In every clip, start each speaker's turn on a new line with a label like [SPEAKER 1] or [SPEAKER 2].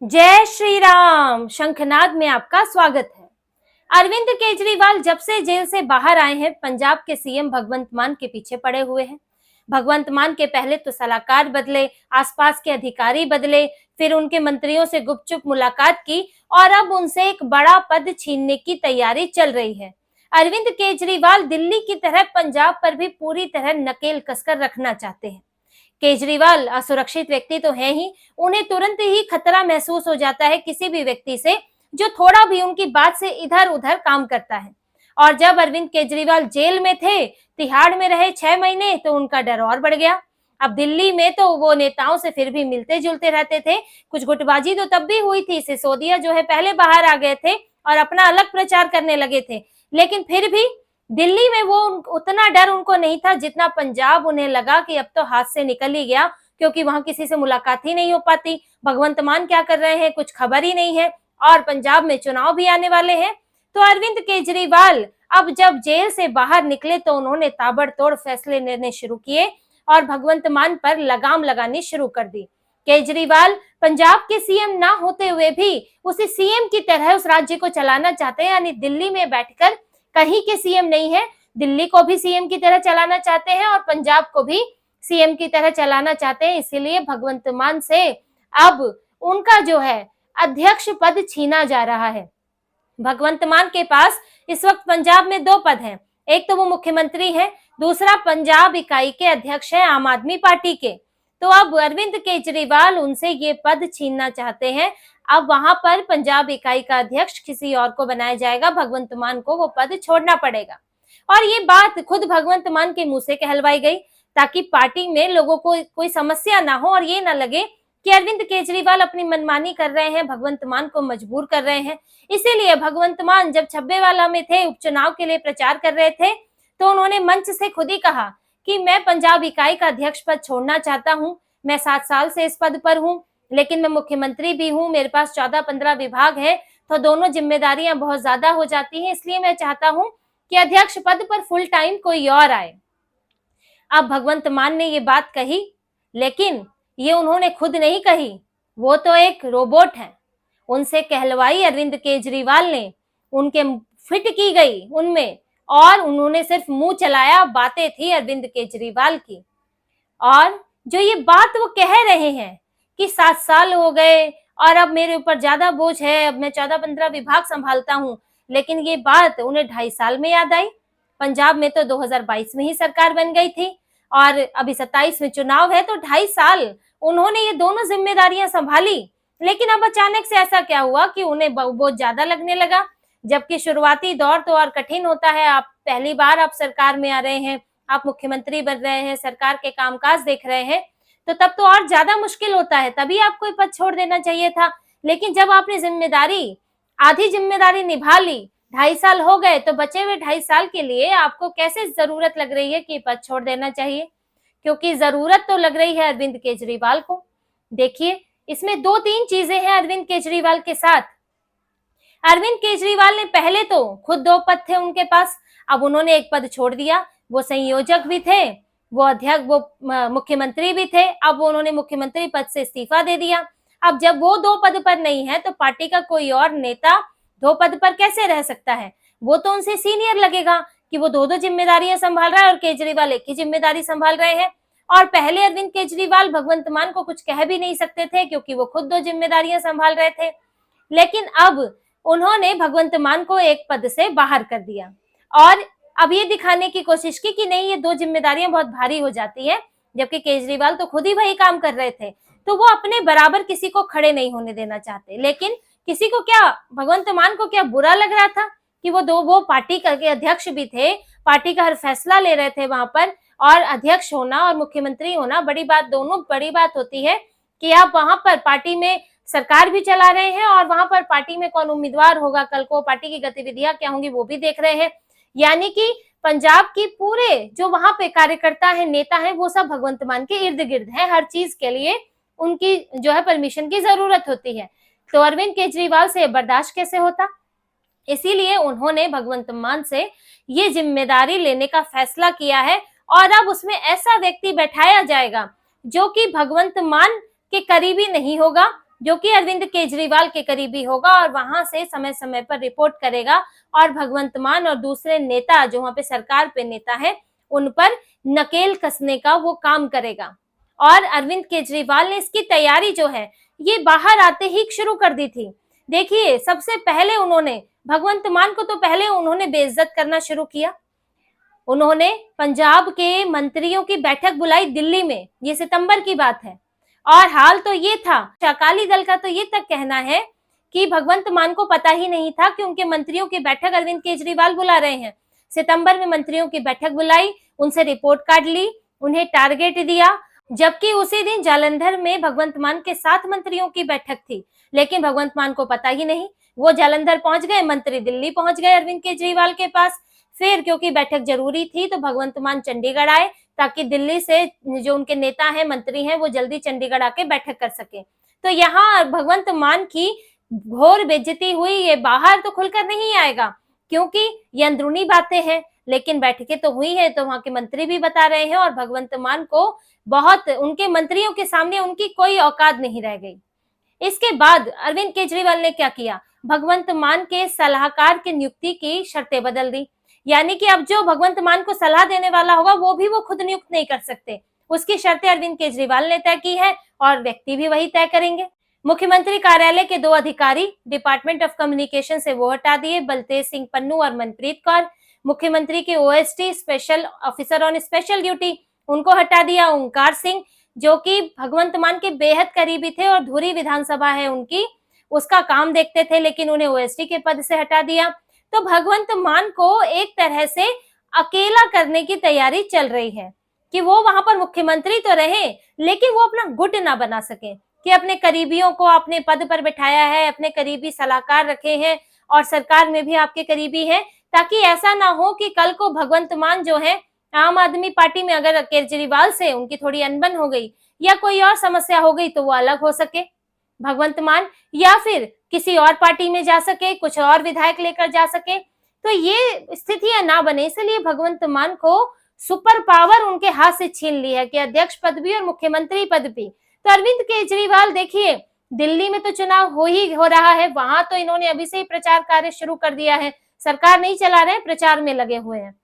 [SPEAKER 1] जय श्री राम। शंखनाद में आपका स्वागत है। अरविंद केजरीवाल जब से जेल से बाहर आए हैं, पंजाब के सीएम भगवंत मान के पीछे पड़े हुए हैं। भगवंत मान के पहले तो सलाहकार बदले, आसपास के अधिकारी बदले, फिर उनके मंत्रियों से गुपचुप मुलाकात की और अब उनसे एक बड़ा पद छीनने की तैयारी चल रही है। अरविंद केजरीवाल दिल्ली की तरह पंजाब पर भी पूरी तरह नकेल कसकर रखना चाहते हैं। केजरीवाल असुरक्षित व्यक्ति तो है ही, उन्हें तुरंत ही खतरा महसूस हो जाता है किसी भी व्यक्ति से जो थोड़ा भी उनकी बात से इधर उधर काम करता है। और जब अरविंद केजरीवाल जेल में थे, तिहाड़ में रहे 6 महीने, तो उनका डर और बढ़ गया। अब दिल्ली में तो वो नेताओं से फिर भी मिलते जुलते रहते थे। कुछ गुटबाजी तो तब भी हुई थी, सिसोदिया जो है पहले बाहर आ गए थे और अपना अलग प्रचार करने लगे थे, लेकिन फिर भी दिल्ली में वो उतना डर उनको नहीं था जितना पंजाब उन्हें लगा कि अब तो हाथ से निकल ही गया, क्योंकि वहां किसी से मुलाकात ही नहीं हो पाती। भगवंत मान क्या कर रहे हैं कुछ खबर ही नहीं है, और पंजाब में चुनाव भी आने वाले हैं। तो अरविंद केजरीवाल अब जब जेल से बाहर निकले तो उन्होंने ताबड़तोड़ फैसले लेने शुरू किए और भगवंत मान पर लगाम लगानी शुरू कर दी। केजरीवाल पंजाब के सीएम ना होते हुए भी उसी सीएम की तरह उस राज्य को चलाना चाहते हैं, यानी दिल्ली में बैठकर कहीं के सीएम नहीं है, दिल्ली को भी सीएम की तरह चलाना चाहते हैं और पंजाब को भी सीएम की तरह चलाना चाहते हैं। इसीलिए भगवंत मान से अब उनका जो है अध्यक्ष पद छीना जा रहा है। भगवंत मान के पास इस वक्त पंजाब में 2 पद हैं, एक तो वो मुख्यमंत्री हैं, दूसरा पंजाब इकाई के अध्यक्ष हैं आम आदमी पार्टी के। तो अब अरविंद केजरीवाल उनसे ये पद छीनना चाहते हैं। अब वहां पर पंजाब इकाई का अध्यक्ष किसी और को बनाया जाएगा, भगवंत मान को वो पद छोड़ना पड़ेगा। और ये बात खुद भगवंत मान के मुंह से कहलवाई गई ताकि पार्टी में लोगों को कोई समस्या ना हो और ये ना लगे कि अरविंद केजरीवाल अपनी मनमानी कर रहे हैं, भगवंत मान को मजबूर कर रहे हैं। इसीलिए भगवंत मान जब छब्बेवाला में थे, उपचुनाव के लिए प्रचार कर रहे थे, तो उन्होंने मंच से खुद ही कहा कि मैं पंजाब इकाई का अध्यक्ष पद छोड़ना चाहता हूं। मैं 7 साल से इस पद पर हूं, लेकिन मैं मुख्यमंत्री भी हूं, मेरे पास 14-15 विभाग है, तो दोनों जिम्मेदारियां बहुत ज्यादा हो जाती हैं। इसलिए मैं चाहता हूं कि अध्यक्ष पद पर फुल टाइम कोई और आए। अब भगवंत मान ने ये बात कही, लेकिन ये उन्होंने खुद नहीं कही, वो तो एक रोबोट है, उनसे कहलवाई अरविंद केजरीवाल ने, उनके फिट की गई उनमें, और उन्होंने सिर्फ मुंह चलाया। बातें थी अरविंद केजरीवाल की। और जो ये बात वो कह रहे हैं कि 7 साल हो गए और अब मेरे ऊपर ज्यादा बोझ है, अब मैं 14-15 विभाग संभालता हूं, लेकिन ये बात उन्हें 2.5 साल में याद आई। पंजाब में तो 2022 में ही सरकार बन गई थी और अभी 27 में चुनाव है, तो 2.5 साल उन्होंने ये दोनों जिम्मेदारियां संभाली। लेकिन अब अचानक से ऐसा क्या हुआ कि उन्हें बहुत ज्यादा लगने लगा, जबकि शुरुआती दौर तो और कठिन होता है। आप पहली बार आप सरकार में आ रहे हैं, आप मुख्यमंत्री बन रहे हैं, सरकार के कामकाज देख रहे हैं, तो तब तो और ज्यादा मुश्किल होता है, तभी आपको पद छोड़ देना चाहिए था। लेकिन जब आपने आधी जिम्मेदारी निभा ली, 2.5 साल हो गए, तो बचे हुए 2.5 साल के लिए आपको कैसे जरूरत लग रही है कि पद छोड़ देना चाहिए? क्योंकि जरूरत तो लग रही है अरविंद केजरीवाल को। देखिए, इसमें 2-3 चीजें हैं अरविंद केजरीवाल के साथ। अरविंद केजरीवाल ने पहले तो खुद 2 पद थे उनके पास, अब उन्होंने एक पद छोड़ दिया। वो संयोजक भी थे, वो अध्यक्ष, वो मुख्यमंत्री भी थे, अब उन्होंने मुख्यमंत्री पद से इस्तीफा दे दिया। अब जब वो 2 पद पर नहीं है, तो पार्टी का कोई और नेता 2 पद पर कैसे रह सकता है? वो तो उनसे सीनियर लगेगा कि वो 2 जिम्मेदारियां संभाल रहा है और केजरीवाल एक ही जिम्मेदारी संभाल रहे हैं। और पहले अरविंद केजरीवाल भगवंत मान को कुछ कह भी नहीं सकते थे, क्योंकि वो खुद 2 जिम्मेदारियां संभाल रहे थे। लेकिन अब उन्होंने भगवंत मान को एक पद से बाहर कर दिया और अब ये दिखाने की कोशिश की कि नहीं, ये 2 जिम्मेदारियां बहुत भारी हो जाती है, जबकि केजरीवाल तो खुद ही वही काम कर रहे थे। तो वो अपने बराबर किसी को खड़े नहीं होने देना चाहते। लेकिन किसी को क्या, भगवंत मान को क्या बुरा लग रहा था कि वो पार्टी के अध्यक्ष भी थे, पार्टी का हर फैसला ले रहे थे वहां पर, और अध्यक्ष होना और मुख्यमंत्री होना बड़ी बात, दोनों बड़ी बात होती है कि आप वहां पर पार्टी में सरकार भी चला रहे हैं और वहां पर पार्टी में कौन उम्मीदवार होगा, कल को पार्टी की गतिविधियां क्या होंगी वो भी देख रहे हैं। यानी कि पंजाब की पूरे जो वहां पे कार्यकर्ता है, नेता है, वो सब भगवंत मान के इर्द गिर्द है। हर चीज के लिए उनकी जो है परमिशन की जरूरत होती है। तो अरविंद केजरीवाल से बर्दाश्त कैसे होता? इसीलिए उन्होंने भगवंत मान से ये जिम्मेदारी लेने का फैसला किया है और अब उसमें ऐसा व्यक्ति बैठाया जाएगा जो कि भगवंत मान के करीबी नहीं होगा, जो कि अरविंद केजरीवाल के करीबी होगा और वहां से समय समय पर रिपोर्ट करेगा और भगवंत मान और दूसरे नेता जो वहां पे सरकार पे नेता है उन पर नकेल कसने का वो काम करेगा। और अरविंद केजरीवाल ने इसकी तैयारी जो है ये बाहर आते ही शुरू कर दी थी। देखिए, सबसे पहले उन्होंने भगवंत मान को तो पहले उन्होंने बेइज्जत करना शुरू किया। उन्होंने पंजाब के मंत्रियों की बैठक बुलाई दिल्ली में, ये सितंबर की बात है। और हाल तो ये था, अकाली दल का तो ये तक कहना है कि भगवंत मान को पता ही नहीं था कि उनके मंत्रियों की बैठक अरविंद केजरीवाल बुला रहे हैं। सितंबर में मंत्रियों की बैठक बुलाई, उनसे रिपोर्ट कार्ड ली, उन्हें टारगेट दिया, जबकि उसी दिन जालंधर में भगवंत मान के 7 मंत्रियों की बैठक थी। लेकिन भगवंत मान को पता ही नहीं, वो जालंधर पहुंच गए, मंत्री दिल्ली पहुंच गए अरविंद केजरीवाल के पास। फिर क्योंकि बैठक जरूरी थी तो भगवंत मान चंडीगढ़ आए ताकि दिल्ली से जो उनके नेता हैं, मंत्री हैं, वो जल्दी चंडीगढ़ आके बैठक कर सके। तो यहाँ भगवंत मान की घोर बेइज्जती हुई। ये बाहर तो खुलकर नहीं आएगा क्योंकि ये अंदरूनी बातें हैं, लेकिन बैठकें तो हुई है तो वहां के मंत्री भी बता रहे हैं और भगवंत मान को बहुत, उनके मंत्रियों के सामने उनकी कोई औकात नहीं रह गई। इसके बाद अरविंद केजरीवाल ने क्या किया, भगवंत मान के सलाहकार की नियुक्ति की शर्तें बदल दी। यानी कि अब जो भगवंत मान को सलाह देने वाला होगा वो भी वो खुद नियुक्त नहीं कर सकते, उसकी शर्तें अरविंद केजरीवाल ने तय की है और व्यक्ति भी वही तय करेंगे। मुख्यमंत्री कार्यालय के 2 अधिकारी डिपार्टमेंट ऑफ कम्युनिकेशन से वो हटा दिए, बलतेज सिंह पन्नू और मनप्रीत कौर। मुख्यमंत्री के OST special officer on special duty उनको हटा दिया, ओंकार सिंह जो कि भगवंत मान के बेहद करीबी थे और धुरी विधानसभा है उनकी, उसका काम देखते थे, लेकिन उन्हें ओएसटी के पद से हटा दिया। तो भगवंत मान को एक तरह से अकेला करने की तैयारी चल रही है कि वो वहां पर मुख्यमंत्री तो रहे लेकिन वो अपना गुट ना बना सके, कि अपने करीबियों को अपने पद पर बिठाया है, अपने करीबी सलाहकार रखे हैं और सरकार में भी आपके करीबी हैं, ताकि ऐसा ना हो कि कल को भगवंत मान जो है आम आदमी पार्टी में अगर केजरीवाल से उनकी थोड़ी अनबन हो गई या कोई और समस्या हो गई तो वो अलग हो सके भगवंत मान, या फिर किसी और पार्टी में जा सके, कुछ और विधायक लेकर जा सके। तो ये स्थितियां ना बने, इसलिए भगवंत मान को सुपर पावर उनके हाथ से छीन ली है कि अध्यक्ष पद भी और मुख्यमंत्री पद भी। तो अरविंद केजरीवाल देखिए, दिल्ली में तो चुनाव हो रहा है, वहां तो इन्होंने अभी से ही प्रचार कार्य शुरू कर दिया है, सरकार नहीं चला रहे, प्रचार में लगे हुए हैं।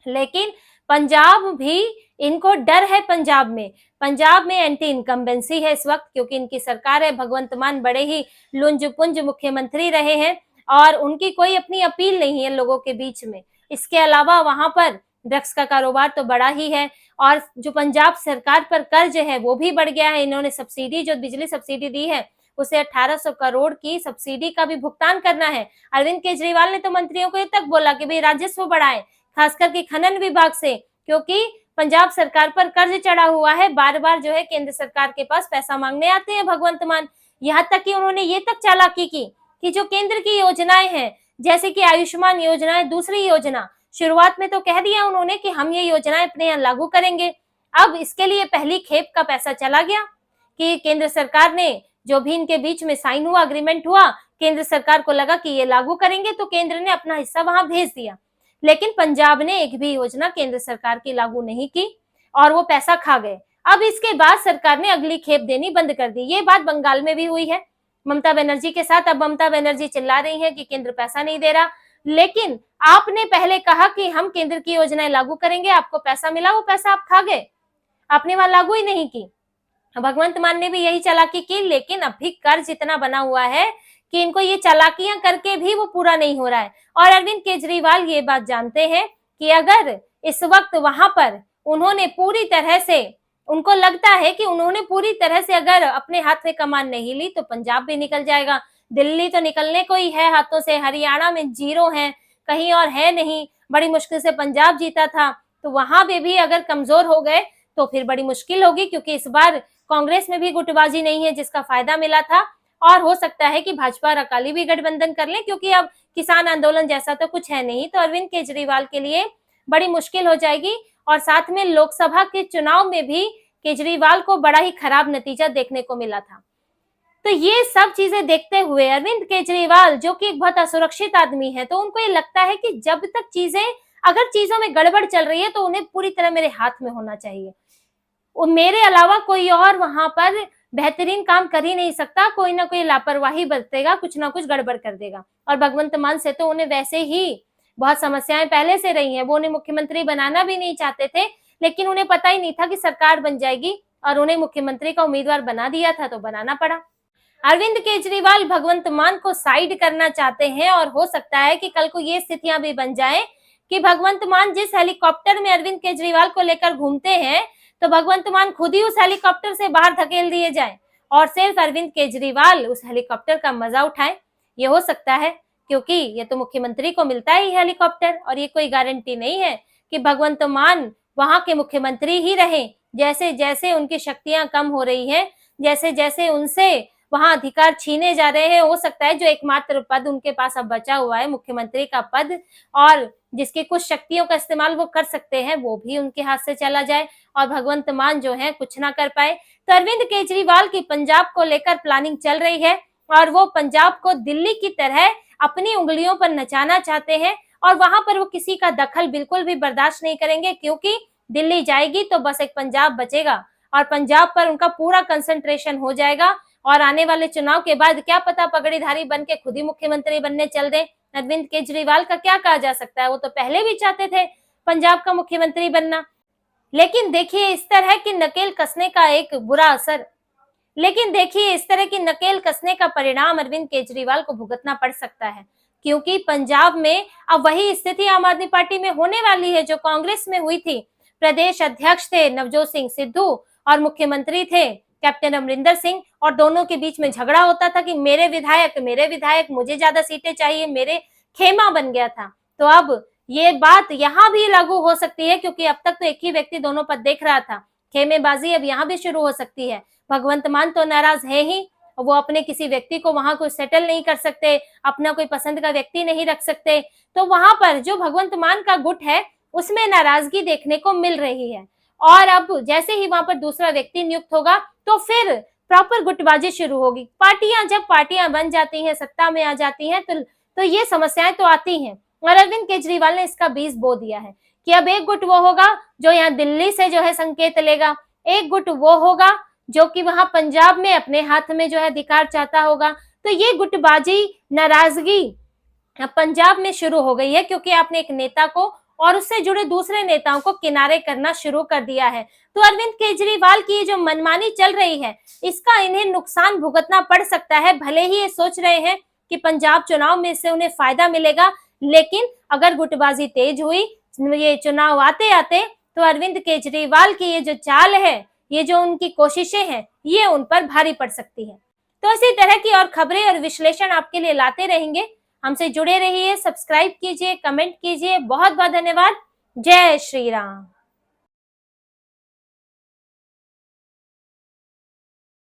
[SPEAKER 1] लेकिन पंजाब भी इनको डर है, पंजाब में एंटी इनकम्बेंसी है इस वक्त, क्योंकि इनकी सरकार है। भगवंत मान बड़े ही लुंज पुंज मुख्यमंत्री रहे हैं और उनकी कोई अपनी अपील नहीं है लोगों के बीच में। इसके अलावा वहां पर ड्रग्स का कारोबार तो बड़ा ही है और जो पंजाब सरकार पर कर्ज है वो भी बढ़ गया है। इन्होंने सब्सिडी, जो बिजली सब्सिडी दी है उसे 1800 करोड़ की सब्सिडी का भी भुगतान करना है। अरविंद केजरीवाल ने तो मंत्रियों को ये तक बोला कि भाई राजस्व बढ़ाएं, खास करके खनन विभाग से, क्योंकि पंजाब सरकार पर कर्ज चढ़ा हुआ है, बार बार जो है केंद्र सरकार के पास पैसा मांगने आते हैं भगवंत मान। यहाँ तक कि उन्होंने ये तक चालाकी की कि जो केंद्र की योजनाएं हैं जैसे कि आयुष्मान योजना है, दूसरी योजना, शुरुआत में तो कह दिया उन्होंने कि हम ये योजनाएं अपने यहाँ लागू करेंगे। अब इसके लिए पहली खेप का पैसा चला गया कि केंद्र सरकार ने, जो भी इनके बीच में साइन हुआ, अग्रीमेंट हुआ, केंद्र सरकार को लगा कि ये लागू करेंगे तो केंद्र ने अपना हिस्सा वहां भेज दिया। लेकिन पंजाब ने एक भी योजना केंद्र सरकार की लागू नहीं की और वो पैसा खा गए। अब इसके बाद सरकार ने अगली खेप देनी बंद कर दी। ये बात बंगाल में भी हुई है ममता बनर्जी के साथ। अब ममता बनर्जी चिल्ला रही है कि केंद्र पैसा नहीं दे रहा, लेकिन आपने पहले कहा कि हम केंद्र की योजनाएं लागू करेंगे, आपको पैसा मिला, वो पैसा आप खा गए, आपने वहां लागू ही नहीं की। भगवंत मान ने भी यही चालाकी की, लेकिन अभी कर्ज इतना बना हुआ है कि इनको ये चालाकियां करके भी वो पूरा नहीं हो रहा है। और अरविंद केजरीवाल ये बात जानते हैं कि अगर इस वक्त वहां पर उन्होंने पूरी तरह से, उनको लगता है कि उन्होंने पूरी तरह से अगर अपने हाथ में कमान नहीं ली तो पंजाब भी निकल जाएगा, दिल्ली तो निकलने को ही है हाथों से, हरियाणा में जीरो है, कहीं और है नहीं, बड़ी मुश्किल से पंजाब जीता था, तो वहां पे भी अगर कमजोर हो गए तो फिर बड़ी मुश्किल होगी, क्योंकि इस बार कांग्रेस में भी गुटबाजी नहीं है जिसका फायदा मिला था। और हो सकता है कि भाजपा और अकाली भी गठबंधन कर लें, क्योंकि अब किसान आंदोलन जैसा तो कुछ है नहीं। तो अरविंद केजरीवाल के लिए बड़ी मुश्किल हो जाएगी और साथ में लोकसभा के चुनाव में भी केजरीवाल को बड़ा ही खराब नतीजा देखने को मिला था। तो ये सब चीजें देखते हुए अरविंद केजरीवाल, जो कि एक बहुत असुरक्षित आदमी है, तो उनको ये लगता है कि जब तक चीजें, अगर चीजों में गड़बड़ चल रही है तो उन्हें पूरी तरह मेरे हाथ में होना चाहिए, वो मेरे अलावा कोई और वहां पर बेहतरीन काम कर ही नहीं सकता, कोई ना कोई लापरवाही बरतेगा, कुछ ना कुछ गड़बड़ कर देगा। और भगवंत मान से तो उन्हें वैसे ही बहुत समस्याएं पहले से रही हैं। वो उन्हें मुख्यमंत्री बनाना भी नहीं चाहते थे, लेकिन उन्हें पता ही नहीं था कि सरकार बन जाएगी और उन्हें मुख्यमंत्री का उम्मीदवार बना दिया था तो बनाना पड़ा। अरविंद केजरीवाल भगवंत मान को साइड करना चाहते हैं और हो सकता है कि कल को ये स्थितियां भी बन जाए कि भगवंत मान जिस हेलीकॉप्टर में अरविंद केजरीवाल को लेकर घूमते हैं तो भगवंत मान खुद ही उस हेलीकॉप्टर से बाहर धकेल दिए जाए और सिर्फ अरविंद केजरीवाल उस हेलीकॉप्टर का मजा उठाए। ये हो सकता है, क्योंकि ये तो मुख्यमंत्री को मिलता है हेलीकॉप्टर और ये कोई गारंटी नहीं है कि भगवंत मान वहां के मुख्यमंत्री ही रहे। जैसे जैसे उनकी शक्तियां कम हो रही हैं, जैसे जैसे उनसे वहां अधिकार छीने जा रहे हैं, हो सकता है जो एकमात्र पद उनके पास अब बचा हुआ है मुख्यमंत्री का पद और जिसकी कुछ शक्तियों का इस्तेमाल वो कर सकते हैं, वो भी उनके हाथ से चला जाए और भगवंत मान जो है कुछ ना कर पाए। तो अरविंद केजरीवाल की पंजाब को लेकर प्लानिंग चल रही है और वो पंजाब को दिल्ली की तरह अपनी उंगलियों पर नचाना चाहते हैं और वहां पर वो किसी का दखल बिल्कुल भी बर्दाश्त नहीं करेंगे, क्योंकि दिल्ली जाएगी तो बस एक पंजाब बचेगा और पंजाब पर उनका पूरा कंसंट्रेशन हो जाएगा और आने वाले चुनाव के बाद क्या पता पगड़ीधारी बन के खुद ही मुख्यमंत्री बनने चल दे। अरविंद केजरीवाल का क्या कहा जा सकता है, वो तो पहले भी चाहते थे पंजाब का मुख्यमंत्री बनना। लेकिन देखिए इस तरह की नकेल कसने का एक बुरा असर, लेकिन देखिए इस तरह की नकेल कसने का परिणाम अरविंद केजरीवाल को भुगतना पड़ सकता है, क्योंकि पंजाब में अब वही स्थिति आम आदमी पार्टी में होने वाली है जो कांग्रेस में हुई थी। प्रदेश अध्यक्ष थे नवजोत सिंह सिद्धू और मुख्यमंत्री थे कैप्टन अमरिंदर सिंह और दोनों के बीच में झगड़ा होता था कि मेरे विधायक मुझे ज्यादा सीटें चाहिए, मेरे खेमा बन गया था। तो अब ये बात यहाँ भी लागू हो सकती है, क्योंकि अब तक तो एक ही व्यक्ति दोनों पद देख रहा था। खेमेबाजी अब यहाँ भी शुरू हो सकती है। भगवंत मान तो नाराज है ही, वो अपने किसी व्यक्ति को वहां कोई सेटल नहीं कर सकते, अपना कोई पसंद का व्यक्ति नहीं रख सकते, तो वहां पर जो भगवंत मान का गुट है उसमें नाराजगी देखने को मिल रही है। और अब जैसे ही वहां पर दूसरा व्यक्ति नियुक्त होगा तो फिर प्रॉपर गुटबाजी शुरू होगी। जब पार्टियां बन जाती हैं, सत्ता में आ जाती हैं, तो ये समस्याएं तो आती हैं और अरविंद केजरीवाल ने इसका बीज बो दिया है कि अब एक गुट वो होगा जो यहाँ दिल्ली से जो है संकेत लेगा, एक गुट वो होगा जो कि वहां पंजाब में अपने हाथ में जो है अधिकार चाहता होगा। तो ये गुटबाजी, नाराजगी पंजाब में शुरू हो गई है, क्योंकि आपने एक नेता को और उससे जुड़े दूसरे नेताओं को किनारे करना शुरू कर दिया है। तो अरविंद केजरीवाल की ये जो मनमानी चल रही है, इसका इन्हें नुकसान भुगतना पड़ सकता है। भले ही ये सोच रहे हैं कि पंजाब चुनाव में इससे उन्हें फायदा मिलेगा, लेकिन अगर गुटबाजी तेज हुई, ये चुनाव आते आते, तो अरविंद केजरीवाल की ये जो चाल है, ये जो उनकी कोशिशें हैं, ये उन पर भारी पड़ सकती है। तो इसी तरह की और खबरें और विश्लेषण आपके लिए लाते रहेंगे। हमसे जुड़े रहिए, सब्सक्राइब कीजिए, कमेंट कीजिए। बहुत बहुत धन्यवाद। जय श्री राम।